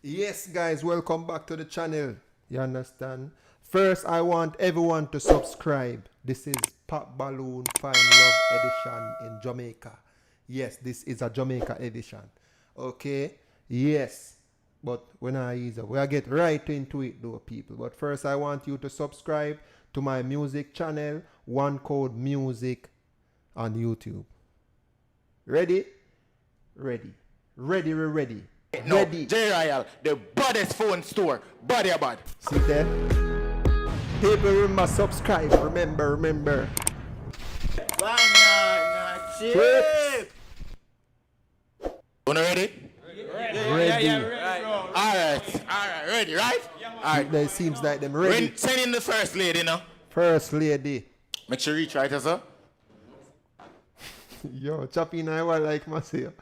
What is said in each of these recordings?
Yes, guys, welcome back to the channel. You understand? First, I want everyone to subscribe. This is Pop Balloon Fine Love Edition in Jamaica. Yes, this is a Jamaica edition. Okay? Yes. But we're not easy. We'll get right into it, though, people. But first, I want you to subscribe to my music channel, One Code Music on YouTube. Ready? Ready. Ready. No, Ready. J-Royal, the baddest phone store. Body bad. See there? People remember subscribe. Remember. Banana Chips. Wanna ready? Ready. Alright, ready, right? Alright. It seems like them ready. Send in the first lady now. First lady. Make sure you reach right, sir. Yo, Chappy and I were like Maseo.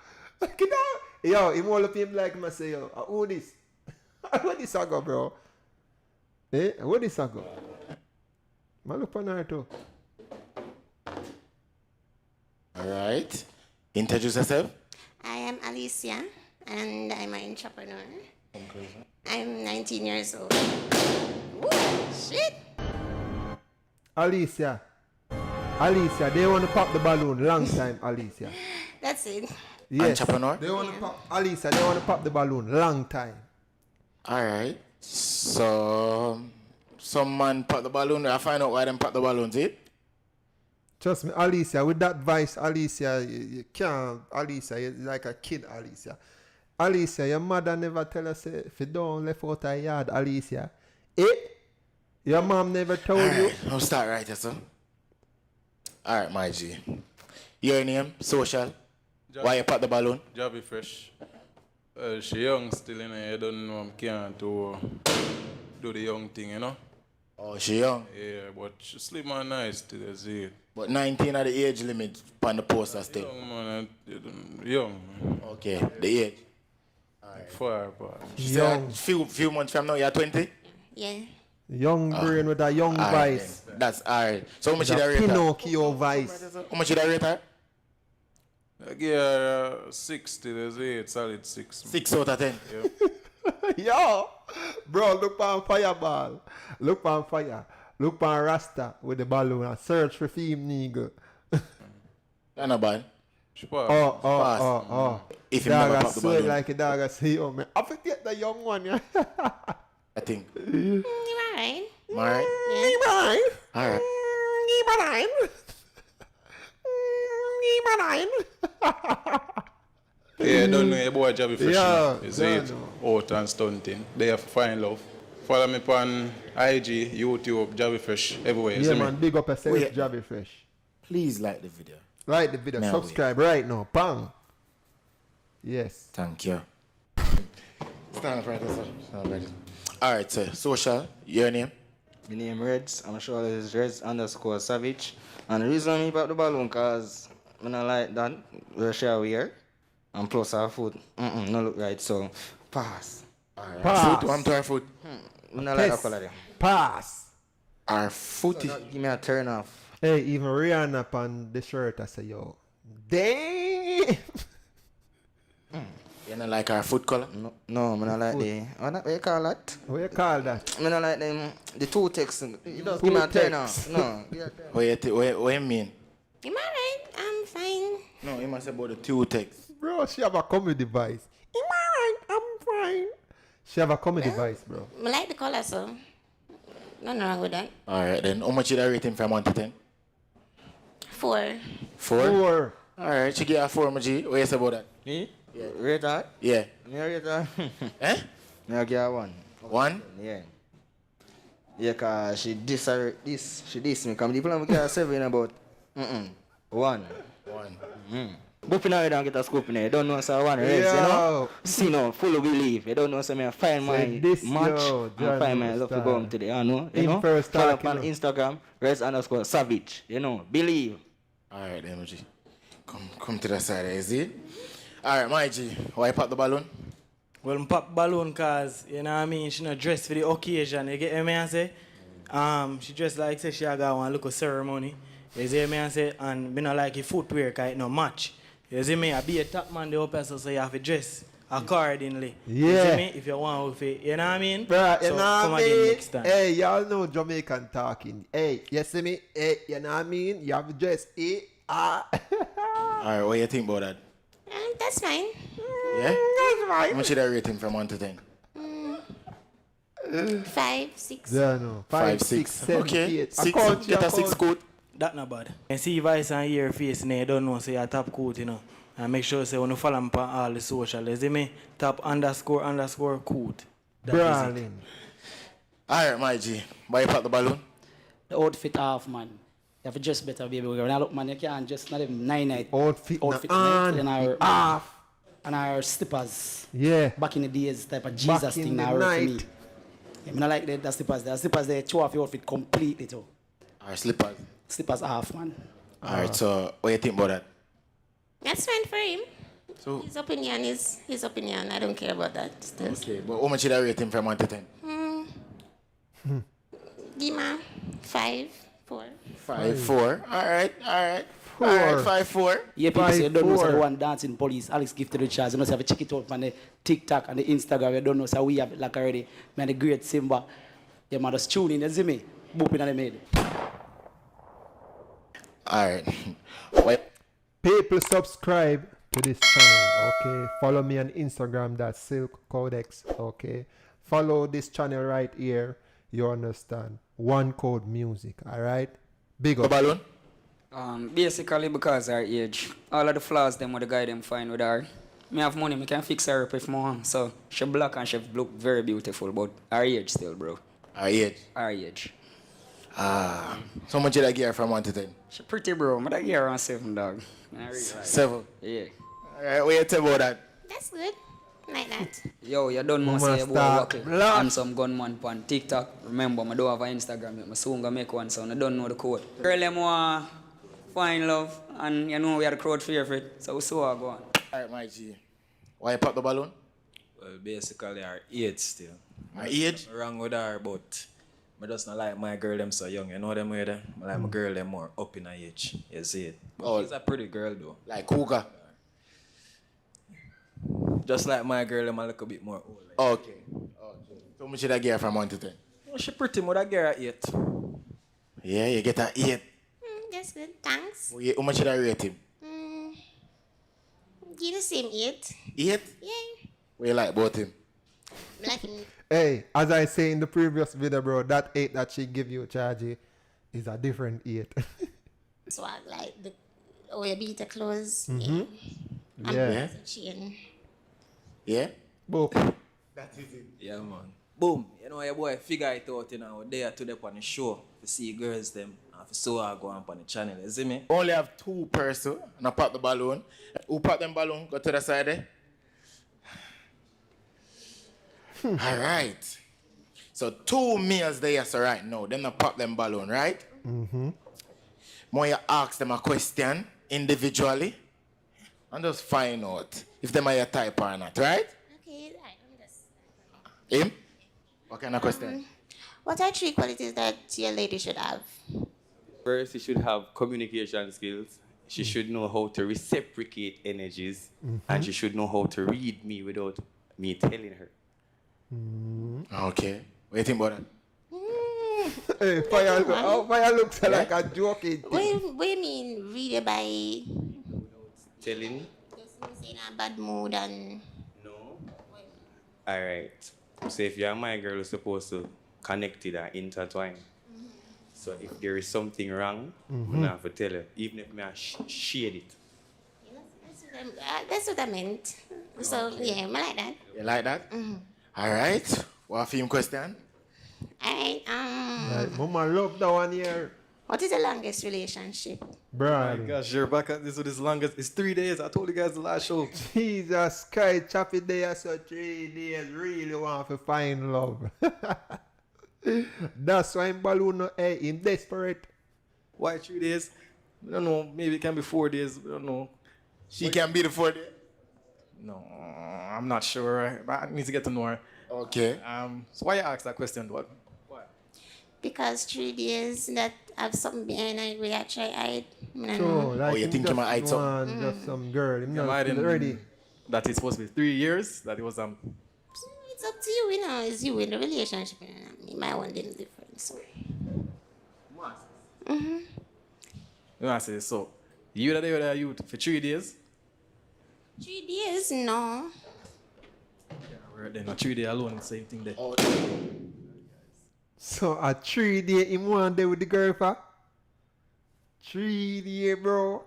Yo, him all of him like Maseo. Who this? What this I go, bro? Eh? What this I go? Man, look on her too. Alright. Introduce yourself. I am Alicia, and I'm an entrepreneur. I'm 19 years old. Woo, shit. Alicia, they want to pop the balloon. Long time, Alicia. That's it. Yes. Entrepreneur. They want to pop, Alicia, they want to pop the balloon. Long time. Alright. So, some man pop the balloon. I find out why them pop the balloons, eh? Trust me, Alicia, with that voice, Alicia, you can't, Alicia, you're like a kid, Alicia. Alicia, your mother never tell us if you don't left out her yard, Alicia. Eh? Your mom never told you? I'll start right, sir. Alright, my G. Your name, social. Why you pop the balloon? Jabby Fresh. She young still, you know, I don't know, I'm can't to do the young thing, you know. Oh, she young. Yeah, but she slim and nice still, you see. But 19 are the age limit on the poster still. Young man, young man. Okay, the age. Far apart. Young. Few months from now, you're 20? Yeah. Young brain with a young voice. Then. That's alright. So how much did I The rate her? Pinocchio voice. How much did I rate her? I give her 60, there's 8, solid 6. 6 out of 10. Yo, bro, look on fireball. Look on fire. Look on Rasta with the balloon and search for theme nigga. That's not bad. She pass. Oh. If you never Dog pop the swear balloon, like a dog I say, oh man. I forget the young one, yeah. I think. You're alright. Alright? Alright. Yeah, I don't know your boy Jabby Fresh. Yeah, Is don't it know. out and stunting. They have find love. Follow me on IG, YouTube, Jabby Fresh, everywhere. You Yeah, see man, me? big up yourself, Wait. Jabby Fresh. Please like the video. Like the video, Now subscribe right now. Bang. Yes. Thank you. Stand up right there, sir. Stand up right there. Alright, sir. Social, your name? My name Reds. I'm sure it is Reds_Savage. And the reason I pop the balloon cause I don't like that. We're share weird. And plus our food. No look right. So pass. Alright. Pass. Foot, one to our foot. I don't like that color there. Pass. Our footy. Give me a turn off. Hey, even Rihanna on the shirt, I say, yo. Damn. You don't like our foot color? No, I don't like the. What you call that? What you call that? I don't like them. The two texts. You just give me a turn off. No. Give me a turn off. What you mean? I'm alright. I'm fine. No, you must say about the two text. Bro, she have a comedy voice. Am I right? I'm fine. She have a comedy voice, bro. I like the color, so nothing wrong with that. Alright then, how much did I rate him from 1 to 10? 4. 4? Four. Alright, she get a 4, my G. What you say about that? Me? Yeah. Rate that? Yeah. Me rate that? Eh? Me give her 1. 1? Yeah. Yeah, cause she diss me. Come the plan we get her 7 about 1. 1. Booping out and get a scoop in there. You don't know so one race, you know? See no, full belief. You don't know so me find my this, match yo, and find my love to go home today, you know? You know? first Follow talk, up on you know. Instagram, Reds_Savage, you know? Believe. Alright then, my G. Come to the side, is it? Alright, my G. Why pop the balloon? Well, pop balloon cause, you know what I mean, she not dressed for the occasion, you get me I say? She dressed like say she a got one look of ceremony. You see me I say? And me not like the footwear cause it no match. You see me, I be a top man the upper so you have to dress accordingly. Yeah. You see me? If you want with it, you know what I mean? Bruh, you So know what come I again mean? next time. Hey, y'all know Jamaican talking. Hey, you see me? Hey, you know what I mean? You have just All right, what do you think about that? That's fine. Yeah? How much should I rate him from 1 to 10? 5, 6. Yeah, no. 5, 6, 7, Okay. 8. 6. Get a 6 good. That not bad. And see voice and hear face and you don't know, so you top coat, you know. And make sure say when you follow me on all the social, you see me? Top __ coat. That is it. Brawling. All right, my G. Why you pop the balloon? The outfit off, man. You have to dress better, baby. When I look, man, you can't just not even 9 Outfit outfit on, and our off. and our slippers. Yeah. Back in the days, type of Back Jesus in thing the now work for me. night. Yeah, I like the slippers. The slippers they show off your outfit completely too. All right, slippers. Slippers off, man. All right, so what do you think about that? That's fine for him. So, His opinion is his opinion. I don't care about that. okay, but how much should I rate him from 1 to 10? Give me 5, 4. 5, 4. All right. All 4. right, 5, 4. Yeah, people say you don't know so 5'4". the one dancing police. Alex give to the charge. You must have to check it out on the TikTok and the Instagram. You don't know so we have it like already. Man, the great Simba. Yeah, man, just tune in. You see me? Booping on the made. All right. What? People subscribe to this channel, okay? Follow me on Instagram, that's Silk Codex, okay? Follow this channel right here, you understand? One Code Music, alright? Big The up. balloon? Basically because her age. All of the flaws them with the guy them find with her. Me have money, me can fix her up if more. So she black and she look very beautiful, but her age still, bro. All right. Her age. So much should I give her from 1 to 10? She pretty, bro. But I give her on 7, dog. I really like it. 7. Yeah. All right, what you tell about that? That's good. Like that. Yo, you don't know Mama say boy start wackle. black. And some gunman on TikTok. Remember, I don't have an Instagram yet. I soon gonna make one, so I don't know the code. Girl, them want find love, and you know we are the crowd favorite, so we saw her go on. All right, my G. Why you pop the balloon? Well, basically, her age still. Her age? Wrong with her, but I just not like my girl them so young. You know them way there? I like my girl them more up in her age. You see it? Oh. She's a pretty girl though. Like Cougar. Just like my girl them a little bit more old. Like. Okay. So much should I give her from 1 to 10? Well, she pretty, but I get her 8. Yeah, you get an 8. That's good. Thanks. How much should I rate him? Give the same 8. 8? Yeah. What you like about him? Like him. Hey, as I say in the previous video, bro, that 8 that she give you, Chargy, is a different 8. Swag like the you beat the clothes. Yeah. Yeah? Chain. Yeah? Boop. Yeah, man. Boom. You know, your boy figure it out, you know, there to them on the show to see girls them and to so I go on the channel. You see me? Only have 2 persons and I pop the balloon. Who pop them balloon? Go to the side there. All right. So 2 males there so right now. Then I pop them balloon, right? More you ask them a question individually and just find out if them are your type or not, right? Okay, I'm just. Him? What kind of question? What are 3 qualities that your lady should have? First, she should have communication skills. She should know how to reciprocate energies. And she should know how to read me without me telling her. Okay. What do you think about that? Hey, fire looks like a joking thing. What do you mean? Read it by Telling? just in a bad mood and. No. All right. So if you're my girl, you're supposed to connect it and intertwine. So if there is something wrong, I have to tell you, even if I shade it. That's what I meant. So yeah, I like that. You like that? All right. What film question? Alright. Like, Mama love that one here. What is the longest relationship? Bro. Gosh, you're back at this with this longest. It's 3 days. I told you guys the last show. Jesus Christ, choppy day so 3 days. Really want to find love. That's why I'm balloon. Hey, I'm desperate. Why 3 days? I don't know. Maybe it can be 4 days. I don't know. She can be the 4 day. No, I'm not sure. But I need to get to know her. Okay. So why you ask that question, what? Because 3 days that have something behind it, we actually hide. So, like, you him think you just might hide some? want just some girl. I'm not hiding- ready. that it's supposed to be 3 years. That it was It's up to you, you know. It's you in the relationship. You know? Me, my one didn't different. So. You know I say so. You that they were there you for 3 days. 3 days? No. We're there, not 3 days alone, same thing there. So a 3 day in 1 day with the girl for 3 day, bro.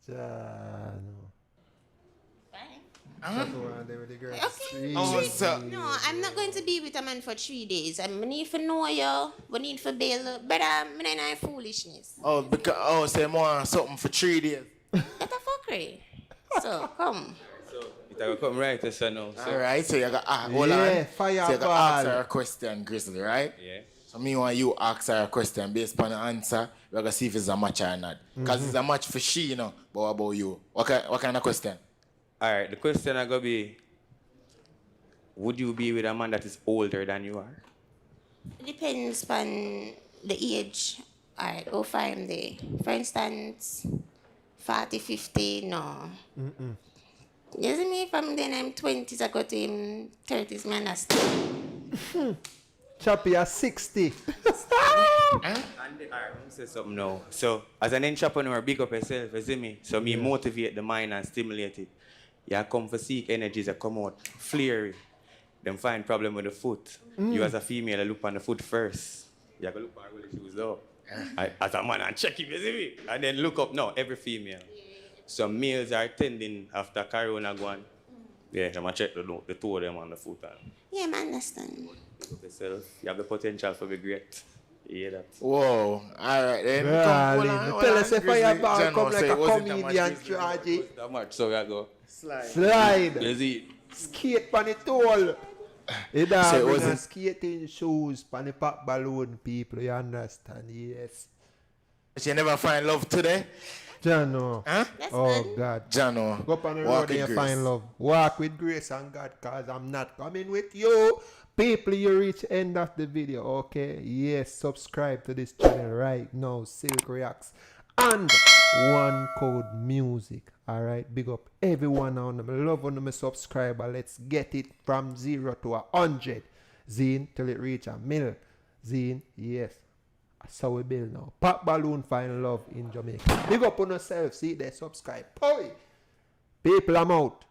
No. Fine. So 1 day with the girl. Okay. So, No, I'm not going to be with a man for 3 days. I need to know you. We need to bail. But I'm not foolishness. because say more something for 3 days. That's a fuckery. So, come. It will come right to son now. So. All right, so you got hold Yeah, on. So you fireball. got ask her a question, Grizzly, right? Yeah. So me want you ask her a question based upon the answer. We're gonna see if it's a match or not. Because it's a match for she, you know. But what about you? What kind of question? Alright, the question I gonna be, would you be with a man that is older than you are? It depends on the age. Alright, go find the. For instance, 40, 50, no. You see me, if I'm 20s, I go to him 30s, man, that's Choppy at 60. Alright, let me say something now. So, as an entrepreneur, big up yourself, you see me? So, me motivate the mind and stimulate it. You come for seek energies that come out, flary. Them find problem with the foot. You as a female, you look on the foot first. You have to look on where the shoes up. As a man, and check him, you see me? And then look up now, every female. Some males are tending after Corona going. Yeah, I'm going to check the two of them on the foot. Yeah, man, understand. Yourself. You have the potential for be great. You hear that? Whoa, all right then. Tell us if fireball Grizzly, come like a wasn't comedian, Georgie. That much, so I go. Slide. You see? Skate pan the toll. It So it bring wasn't- a skating shoes pan the pop balloon, people. You understand? Yes. She never find love today? Jano. Huh? Oh, God. Jano. Go up on the Walk road and you with find grace. love. Walk with grace and God, cause I'm not coming with you. People, you reach end of the video, okay? Yes, subscribe to this channel right now, Silk Reacts. And one code music. Alright, big up everyone on them. Love on them subscriber. Let's get it from 0 to 100. Zine till it reach a mil. Zine, yes. That's how we build now. Pop balloon find love in Jamaica. Big up on yourself. See they subscribe. Boy. People, I'm out.